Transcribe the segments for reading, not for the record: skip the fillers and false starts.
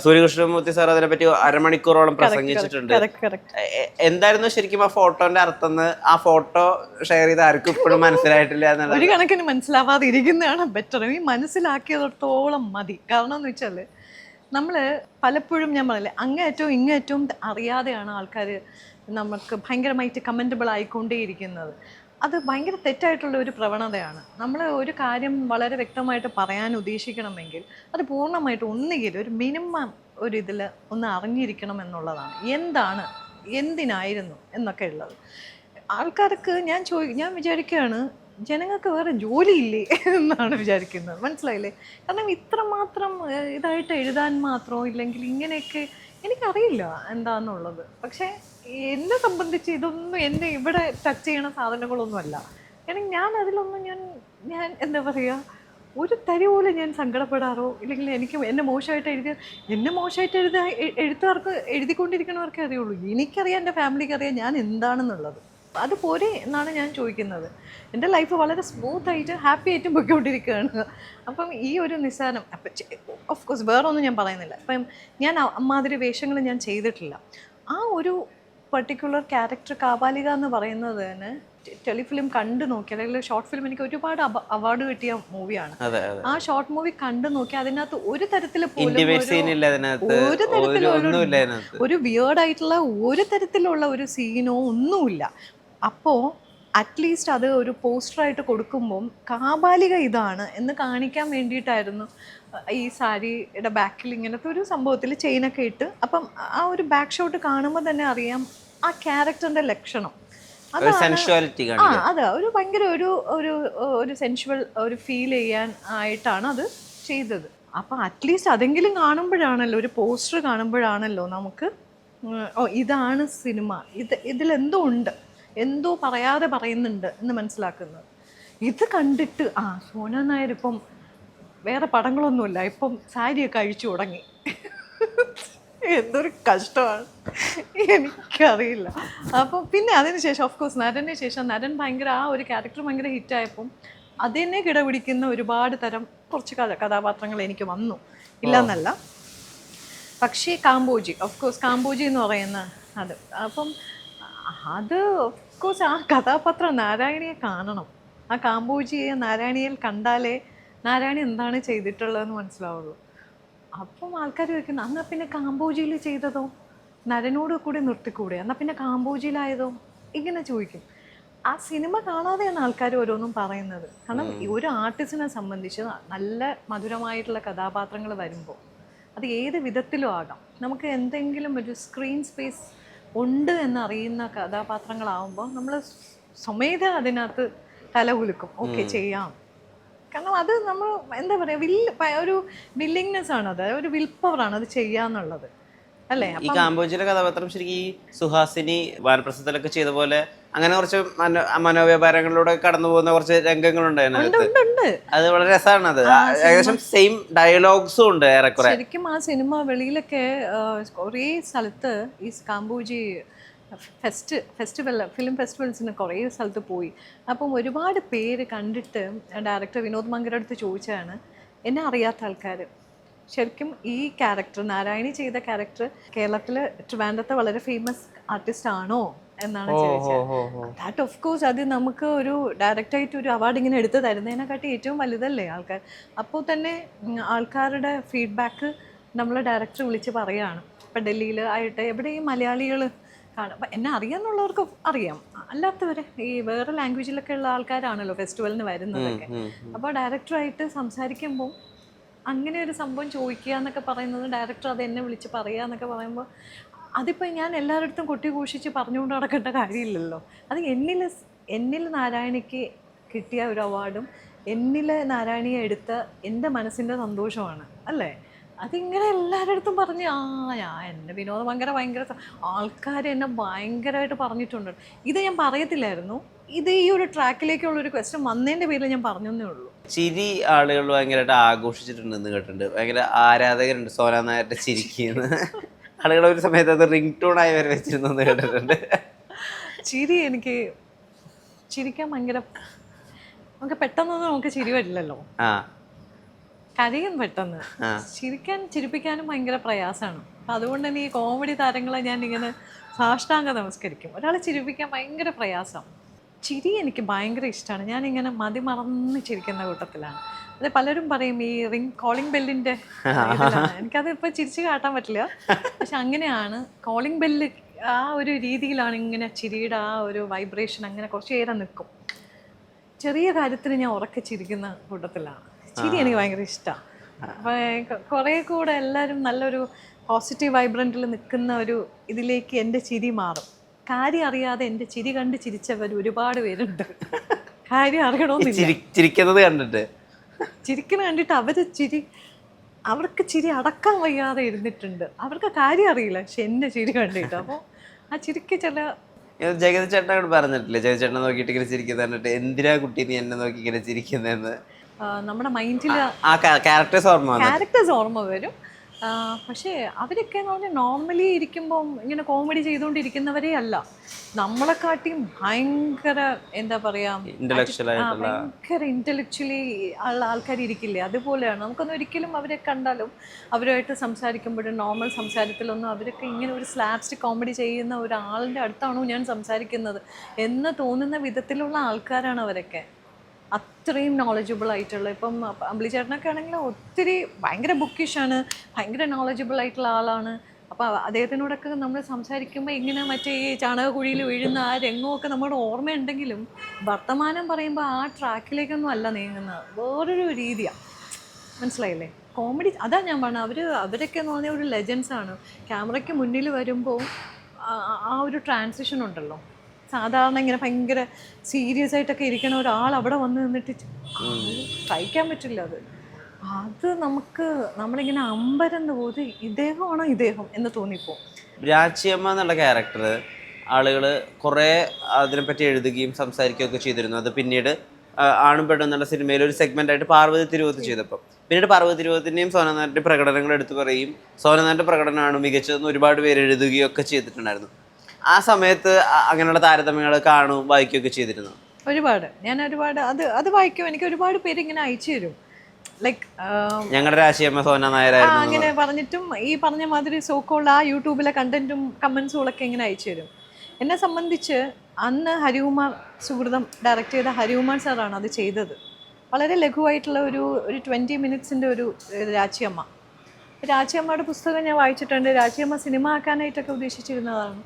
Surya Krishnamoorthy sir അതിനെ പറ്റി അരമണിക്കൂറോളം പ്രസംഗിച്ചിട്ടുണ്ട്. എന്തായിരുന്നു ശരിക്കും ആ ഫോട്ടോന്റെ അർത്ഥം? ആ ഫോട്ടോ ഷെയർ ചെയ്ത് ആർക്കും ഇപ്പോഴും മനസ്സിലായിട്ടില്ല എന്നുള്ളത്. ഒരു കണക്കിന് മനസ്സിലാവാതെ ഇരിക്കുന്നതാണ് ബെറ്റർ. ഈ മനസ്സിലാക്കിയതോളം മതി. കാരണം എന്ന് വെച്ചാൽ നമ്മൾ പലപ്പോഴും ഞാൻ പറയില്ലേ, അങ്ങേറ്റവും ഇങ്ങേറ്റവും അറിയാതെയാണ് ആൾക്കാർ നമുക്ക് ഭയങ്കരമായിട്ട് കമൻറ്റബിൾ ആയിക്കൊണ്ടേയിരിക്കുന്നത്. അത് ഭയങ്കര തെറ്റായിട്ടുള്ള ഒരു പ്രവണതയാണ്. നമ്മൾ ഒരു കാര്യം വളരെ വ്യക്തമായിട്ട് പറയാൻ ഉദ്ദേശിക്കണമെങ്കിൽ അത് പൂർണ്ണമായിട്ട് ഒന്നുകിൽ ഒരു മിനിമം ഒരു ഇതിൽ ഒന്ന് അറിഞ്ഞിരിക്കണം എന്നുള്ളതാണ്. എന്താണ്, എന്തിനായിരുന്നു എന്നൊക്കെ ഉള്ളത്. ആൾക്കാർക്ക് ഞാൻ വിചാരിക്കുകയാണ്, ജനങ്ങൾക്ക് വേറെ ജോലിയില്ലേ എന്നാണ് വിചാരിക്കുന്നത്. മനസ്സിലായില്ലേ? കാരണം ഇത്രമാത്രം ഇതായിട്ട് എഴുതാൻ മാത്രമോ ഇല്ലെങ്കിൽ ഇങ്ങനെയൊക്കെ എനിക്കറിയില്ല എന്താണെന്നുള്ളത്. പക്ഷേ എന്നെ സംബന്ധിച്ച് ഇതൊന്നും എന്നെ ഇവിടെ ടച്ച് ചെയ്യണ സാധനങ്ങളൊന്നുമല്ല. കാരണം ഞാൻ അതിലൊന്നും ഞാൻ എന്താ പറയുക, ഒരു തരി പോലും ഞാൻ സങ്കടപ്പെടാറോ ഇല്ലെങ്കിൽ എന്നെ മോശമായിട്ട് എഴുത്തുകാർക്ക് എഴുതിക്കൊണ്ടിരിക്കുന്നവർക്കേ അറിയുള്ളൂ. എനിക്കറിയാം, എൻ്റെ ഫാമിലിക്ക് അറിയാം ഞാൻ എന്താണെന്നുള്ളത്. അത് പോരെ എന്നാണ് ഞാൻ ചോദിക്കുന്നത്. എൻ്റെ ലൈഫ് വളരെ സ്മൂത്തായിട്ട് ഹാപ്പി ആയിട്ടും പോയിക്കൊണ്ടിരിക്കുകയാണ്. അപ്പം ഈ ഒരു നിസ്സാരം, ഓഫ് കോഴ്സ് വേറെ ഒന്നും ഞാൻ പറയുന്നില്ല. അപ്പം ഞാൻ അമ്മാതിരി വേഷങ്ങൾ ഞാൻ ചെയ്തിട്ടില്ല. ആ ഒരു പെർട്ടിക്കുലർ ക്യാരക്ടർ കാപാലിക എന്ന് പറയുന്നത് തന്നെ ടെലിഫിലിം കണ്ടു നോക്കി, അല്ലെങ്കിൽ ഷോർട്ട് ഫിലിം എനിക്ക് ഒരുപാട് അവാർഡ് കിട്ടിയ മൂവിയാണ്. ആ ഷോർട്ട് മൂവി കണ്ടു നോക്കി അതിനകത്ത് ഒരു തരത്തിൽ പോലും ഒരു വിയേർഡ് ആയിട്ടുള്ള ഒരു തരത്തിലുള്ള ഒരു സീനോ ഒന്നുമില്ല. അപ്പോൾ അറ്റ്ലീസ്റ്റ് അത് ഒരു പോസ്റ്ററായിട്ട് കൊടുക്കുമ്പം കാപാലിക ഇതാണ് എന്ന് കാണിക്കാൻ വേണ്ടിയിട്ടായിരുന്നു ഈ സാരിയുടെ ബാക്കിൽ ഇങ്ങനത്തെ ഒരു സംഭവത്തിൽ ചെയിനൊക്കെ ഇട്ട്. അപ്പം ആ ഒരു ബാക്ക് ഷോട്ട് കാണുമ്പോൾ തന്നെ അറിയാം ആ ക്യാരക്ടറിൻ്റെ ലക്ഷണം. അതെ, ഒരു ഭയങ്കര ഒരു സെൻഷ്വൽ ഒരു ഫീൽ ചെയ്യാൻ ആയിട്ടാണ് അത് ചെയ്തത്. അപ്പം അറ്റ്ലീസ്റ്റ് അതെങ്കിലും കാണുമ്പോഴാണല്ലോ, ഒരു പോസ്റ്റർ കാണുമ്പോഴാണല്ലോ നമുക്ക് ഇതാണ് സിനിമ, ഇതിലെന്തോ ഉണ്ട്, എന്തോ പറയാതെ പറയുന്നുണ്ട് എന്ന് മനസ്സിലാക്കുന്നത്. ഇത് കണ്ടിട്ട് സോന നായർ ഇപ്പം വേറെ പടങ്ങളൊന്നുമില്ല, ഇപ്പം സാരിയൊക്കെ അഴിച്ചു തുടങ്ങി. എന്തൊരു കഷ്ടമാണ്, എനിക്കറിയില്ല. അപ്പം പിന്നെ അതിനുശേഷം ഓഫ് കോഴ്സ് നരന് ശേഷം നരൻ ഭയങ്കര ആ ഒരു ക്യാരക്ടർ ഭയങ്കര ഹിറ്റായപ്പം അതിനെ കിടപിടിക്കുന്ന ഒരുപാട് തരം കുറച്ച് കഥാപാത്രങ്ങൾ എനിക്ക് വന്നു, ഇല്ലെന്നല്ല. പക്ഷേ കാമ്പോജി, ഓഫ് കോഴ്സ് കാമ്പോജി എന്ന് പറയുന്ന അത്, അപ്പം അത് ഓഫ് കോഴ്സ് ആ കഥാപാത്രം നാരായണിയെ കാണണം. ആ കാമ്പോജിയെ നാരായണിയിൽ കണ്ടാലേ നാരായണി എന്താണ് ചെയ്തിട്ടുള്ളതെന്ന് മനസ്സിലാവുള്ളൂ. അപ്പം ആൾക്കാർ ചോദിക്കുന്നു, എന്നാൽ പിന്നെ കാമ്പോജിയിൽ ചെയ്തതോ, നരനോട് കൂടെ നിർത്തിക്കൂടെ, എന്നാൽ പിന്നെ കാമ്പോജിയിലായതോ, ഇങ്ങനെ ചോദിക്കും. ആ സിനിമ കാണാതെയാണ് ആൾക്കാർ ഓരോന്നും പറയുന്നത്. കാരണം ഒരു ആർട്ടിസ്റ്റിനെ സംബന്ധിച്ച് നല്ല മധുരമായിട്ടുള്ള കഥാപാത്രങ്ങൾ വരുമ്പോൾ അത് ഏത് വിധത്തിലും ആകാം, നമുക്ക് എന്തെങ്കിലും ഒരു സ്ക്രീൻ സ്പേസ് ഉണ്ട് എന്നറിയുന്ന കഥാപാത്രങ്ങളാവുമ്പോൾ നമ്മൾ സ്വമേധ അതിനകത്ത് തലകുലുക്കും, ഓക്കെ ചെയ്യാം. കാരണം അത് നമ്മൾ എന്താ പറയുക, ഒരു വില്ലിങ്നെസ് ആണ്, അത് ഒരു വിൽ പവറാണ് അത് ചെയ്യാന്നുള്ളത്, അല്ലേ? ഈ കാമ്പോജിയുടെ കഥാപാത്രം ശരിക്കും ഈ സുഹാസിനി വാനപ്രസ്ഥത്തിലൊക്കെ ചെയ്ത പോലെ അങ്ങനെ കുറച്ച് മനോവ്യാപാരങ്ങളിലൂടെ കടന്നു പോകുന്ന കുറച്ച് രംഗങ്ങളുണ്ടായിരുന്നു. അത് വളരെ രസമാണ്. അത് ഏകദേശം സെയിം ഡയലോഗ്സും ഉണ്ട് ഏറെക്കുറെ. ശരിക്കും ആ സിനിമ വെളിയിലൊക്കെ കുറേ സ്ഥലത്ത് ഈ കാമ്പോജി ഫിലിം ഫെസ്റ്റിവൽസിന് കുറേ സ്ഥലത്ത് പോയി. അപ്പം ഒരുപാട് പേര് കണ്ടിട്ട് ഡയറക്ടർ വിനോദ് മങ്കരുടെ അടുത്ത് ചോദിച്ചതാണ്, എന്നെ അറിയാത്ത ആൾക്കാർ ശരിക്കും ഈ ക്യാരക്ടർ, നാരായണി ചെയ്ത ക്യാരക്ടർ കേരളത്തിൽ ട്രിവാൻഡ്രത്തെ വളരെ ഫേമസ് ആർട്ടിസ്റ്റ് ആണോ എന്നാണ് ചോദിച്ചത്. ദാറ്റ് ഓഫ് കോഴ്സ് അത് നമുക്ക് ഒരു ഡയറക്റ്റായിട്ട് ഒരു അവാർഡ് ഇങ്ങനെ എടുത്ത് തരുന്നതിനെക്കാട്ടി ഏറ്റവും വലുതല്ലേ ആൾക്കാർ. അപ്പോൾ തന്നെ ആൾക്കാരുടെ ഫീഡ്ബാക്ക് നമ്മൾ ഡയറക്ടർ വിളിച്ച് പറയുകയാണ്. ഇപ്പം ഡൽഹിയിൽ ആയിട്ട് എവിടെയും മലയാളികൾ കാണും. അപ്പം എന്നെ അറിയാമെന്നുള്ളവർക്ക് അറിയാം, അല്ലാത്തവരെ ഈ വേറെ ലാംഗ്വേജിലൊക്കെ ഉള്ള ആൾക്കാരാണല്ലോ ഫെസ്റ്റിവലിന് വരുന്നതൊക്കെ. അപ്പോൾ ഡയറക്ടറായിട്ട് സംസാരിക്കുമ്പോൾ അങ്ങനെ ഒരു സംഭവം ചോദിക്കുക എന്നൊക്കെ പറയുന്നത്, ഡയറക്ടർ അത് എന്നെ വിളിച്ച് പറയുക എന്നൊക്കെ പറയുമ്പോൾ അതിപ്പോൾ ഞാൻ എല്ലാവരുടെ അടുത്തും കൊട്ടി ഘോഷിച്ച് പറഞ്ഞുകൊണ്ട് നടക്കേണ്ട കാര്യമില്ലല്ലോ. അത് എന്നിൽ നാരായണിക്ക് കിട്ടിയ ഒരു അവാർഡും എന്നിൽ നാരായണിയെ എടുത്ത എൻ്റെ മനസ്സിൻ്റെ സന്തോഷമാണ്, അല്ലേ? അതിങ്ങനെ എല്ലാവരുടെ അടുത്തും പറഞ്ഞ് എൻ്റെ വിനോദം ഭയങ്കര ആൾക്കാർ എന്നെ ഭയങ്കരമായിട്ട് പറഞ്ഞിട്ടുണ്ട്. ഇത് ഞാൻ പറയത്തില്ലായിരുന്നു, ഇത് ഈ ഒരു ട്രാക്കിലേക്കുള്ളൊരു ക്വസ്റ്റ്യൻ വന്നതിൻ്റെ പേരിൽ ഞാൻ പറഞ്ഞതേ ഉള്ളൂ. ചിരി ആളുകൾ ഭയങ്കരമായിട്ട് ആഘോഷിച്ചിട്ടുണ്ടെന്ന് കേട്ടിട്ടുണ്ട്. ഭയങ്കര ആരാധകരുണ്ട് സോന നായരുടെ ചിരിക്കുന്ന ആളുകൾ. ഒരു സമയത്ത് അത് റിംഗ് ടൂണായി വരെ വെച്ചിരുന്നു കേട്ടിട്ടുണ്ട്. ചിരി എനിക്ക് ചിരിക്കാൻ ഭയങ്കര, നമുക്ക് പെട്ടെന്നൊന്നും നമുക്ക് ചിരി വരില്ലല്ലോ. കരയും പെട്ടെന്ന്. ചിരിപ്പിക്കാനും ഭയങ്കര പ്രയാസമാണ്. അപ്പം അതുകൊണ്ട് തന്നെ ഈ കോമഡി താരങ്ങളെ ഞാൻ ഇങ്ങനെ സാഷ്ടാംഗം നമസ്കരിക്കും. ഒരാളെ ചിരിപ്പിക്കാൻ ഭയങ്കര പ്രയാസം. ചിരി എനിക്ക് ഭയങ്കര ഇഷ്ടമാണ്. ഞാനിങ്ങനെ മതിമറന്ന് ചിരിക്കുന്ന കൂട്ടത്തിലാണ്. അത് പലരും പറയും ഈ കോളിംഗ് ബെല്ലിൻ്റെ ഇതിലാണ്. എനിക്കത് ഇപ്പോൾ ചിരിച്ച് കാട്ടാൻ പറ്റില്ല, പക്ഷെ അങ്ങനെയാണ്. കോളിംഗ് ബെല്ല് ആ ഒരു രീതിയിലാണ് ഇങ്ങനെ ചിരിയുടെ ആ ഒരു വൈബ്രേഷൻ അങ്ങനെ കുറച്ച് നേരം നിൽക്കും. ചെറിയ കാര്യത്തിന് ഞാൻ ഉറക്കെ ചിരിക്കുന്ന കൂട്ടത്തിലാണ്. ചിരി എനിക്ക് ഭയങ്കര ഇഷ്ടമാണ്. അപ്പോൾ കുറേ കൂടെ എല്ലാവരും നല്ലൊരു പോസിറ്റീവ് വൈബ്രൻറ്റിൽ നിൽക്കുന്ന ഒരു ഇതിലേക്ക് എൻ്റെ ചിരി മാറും. കാര്യം അറിയാതെ എൻ്റെ ചിരി കണ്ട് ചിരിച്ചവർ ഒരുപാട് പേരുണ്ട്. കാര്യം അറിയണമെന്നില്ല, ചിരിക്കുന്നത് കണ്ടിട്ട് ചിരിക്കുന്ന കണ്ടിട്ട് അവർക്ക് ചിരി അടക്കാൻ വയ്യാതെ ഇരുന്നിട്ടുണ്ട്. അവർക്ക് കാര്യം അറിയില്ല, പക്ഷെ എൻ്റെ ചിരി കണ്ടിട്ട്. അപ്പോൾ ആ ചിരിക്ക് ചില ജഗതി ചേട്ടനോട് പറഞ്ഞിട്ടില്ലേ, ജഗതി ചേട്ടനെ നോക്കിയിട്ട് ഇങ്ങനെ ചിരിക്കുന്ന കണ്ടിട്ട് എന്തിനാ കുട്ടി നീ എന്നെ നോക്കി ഇങ്ങനെ ചിരിക്കുന്നതെന്ന്? നമ്മുടെ മൈൻഡിൽ ആ ക്യാരക്ടേഴ്സ് ഓർമ്മ വരും. പക്ഷേ അവരൊക്കെ എന്ന് പറഞ്ഞാൽ നോർമലി ഇരിക്കുമ്പം ഇങ്ങനെ കോമഡി ചെയ്തുകൊണ്ടിരിക്കുന്നവരേ അല്ല. നമ്മളെക്കാട്ടിയും ഭയങ്കര എന്താ പറയുക, ഭയങ്കര ഇൻ്റലക്ച്വലി ഉള്ള ആൾക്കാർ ഇരിക്കില്ലേ, അതുപോലെയാണ്. നമുക്കൊന്നും ഒരിക്കലും അവരെ കണ്ടാലും അവരുമായിട്ട് സംസാരിക്കുമ്പോഴും നോർമൽ സംസാരത്തിലൊന്നും അവരൊക്കെ ഇങ്ങനെ ഒരു സ്ലാപ്സ്റ്റിക് കോമഡി ചെയ്യുന്ന ഒരാളിൻ്റെ അടുത്താണോ ഞാൻ സംസാരിക്കുന്നത് എന്ന് തോന്നുന്ന വിധത്തിലുള്ള ആൾക്കാരാണ് അവരൊക്കെ. അത്രയും നോളജബിൾ ആയിട്ടുള്ള, ഇപ്പം അമ്പിളി ചേട്ടനൊക്കെ ആണെങ്കിൽ ഒത്തിരി ഭയങ്കര ബുക്കിഷാണ്, ഭയങ്കര നോളജബിൾ ആയിട്ടുള്ള ആളാണ്. അപ്പോൾ അദ്ദേഹത്തിനോടൊക്കെ നമ്മൾ സംസാരിക്കുമ്പോൾ ഇങ്ങനെ മറ്റേ ഈ ചാണകക്കുഴിയിൽ വീഴുന്ന ആ രംഗമൊക്കെ നമ്മുടെ ഓർമ്മയുണ്ടെങ്കിലും വർത്തമാനം പറയുമ്പോൾ ആ ട്രാക്കിലേക്കൊന്നും അല്ല നീങ്ങുന്നത്, വേറൊരു രീതിയാണ്. മനസ്സിലായില്ലേ? കോമഡി അതാ ഞാൻ പറഞ്ഞത്. അവരൊക്കെ എന്ന് പറഞ്ഞാൽ ഒരു ലെജൻസാണ്. ക്യാമറയ്ക്ക് മുന്നിൽ വരുമ്പോൾ ആ ഒരു ട്രാൻസിഷൻ ഉണ്ടല്ലോ. സാധാരണ ഇങ്ങനെ ഭയങ്കര സീരിയസ് ആയിട്ടൊക്കെ ഇരിക്കണ ഒരാൾ അവിടെ വന്ന് നിന്നിട്ട് സഹിക്കാൻ പറ്റില്ല. അത് നമ്മളിങ്ങനെ അമ്പരന്ന് പോത് ഇദ്ദേഹം എന്ന് തോന്നിപ്പോ. രാച്ചിയമ്മ എന്നുള്ള ക്യാരക്ടർ ആളുകൾ കുറേ അതിനെപ്പറ്റി എഴുതുകയും സംസാരിക്കുകയൊക്കെ ചെയ്തിരുന്നു. അത് പിന്നീട് ആണും പെണ്ണും എന്നുള്ള സിനിമയിൽ ഒരു സെഗ്മെൻ്റായിട്ട് പാർവതി തിരുവോത്ത് ചെയ്തപ്പോൾ പിന്നീട് പാർവതി തിരുവോത്തിൻ്റെയും സോനനാഥിൻ്റെ പ്രകടനങ്ങൾ എടുത്തു പറയും. സോനനാഥിൻ്റെ പ്രകടനമാണ് മികച്ചതെന്ന് ഒരുപാട് പേര് എഴുതുകയൊക്കെ ചെയ്തിട്ടുണ്ടായിരുന്നു. ആ സമയത്ത് അങ്ങനെയുള്ള താരതമ്യങ്ങൾ കാണും വായിക്കുകയൊക്കെ ചെയ്തിരുന്നു. ഞാൻ ഒരുപാട് അത് വായിക്കും. എനിക്ക് ഒരുപാട് പേര് ഇങ്ങനെ അയച്ചു തരും, ലൈക്ക് ഞങ്ങളുടെ രാശിയമ്മ സോന നായരായിരുന്നു അങ്ങനെ പറഞ്ഞിട്ടും ഈ പറഞ്ഞ മാതിരി സോക്കോൾ ആ യൂട്യൂബിലെ കണ്ടന്റും കമൻസുകളൊക്കെ ഇങ്ങനെ അയച്ചു തരും. എന്നെ സംബന്ധിച്ച് അന്ന് ഹരികുമാർ സുഹൃതം ഡയറക്റ്റ് ചെയ്ത ഹരികുമാർ സാറാണ് അത് ചെയ്തത്. വളരെ ലഘുവായിട്ടുള്ള ഒരു 20 മിനിറ്റ്സിൻ്റെ ഒരു രാച്ചിയമ്മയുടെ പുസ്തകം ഞാൻ വായിച്ചിട്ടുണ്ട്. രാച്ചിയമ്മ സിനിമ ആക്കാനായിട്ടൊക്കെ ഉദ്ദേശിച്ചിരുന്നതാണ്.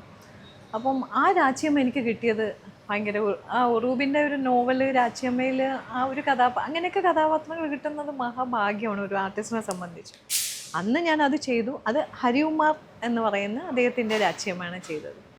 അപ്പം ആ രാച്ചിയമ്മ എനിക്ക് കിട്ടിയത് ഭയങ്കര ആ ഉറൂബിൻ്റെ ഒരു നോവല് രാച്ചിയമ്മയിൽ ആ ഒരു അങ്ങനെയൊക്കെ കഥാപാത്രങ്ങൾ കിട്ടുന്നത് മഹാഭാഗ്യമാണ് ഒരു ആർട്ടിസ്റ്റിനെ സംബന്ധിച്ച്. അന്ന് ഞാൻ അത് ചെയ്തു. അത് ഹരികുമാർ എന്ന് പറയുന്ന അദ്ദേഹത്തിൻ്റെ രാച്ചിയമ്മയാണ് ചെയ്തത്.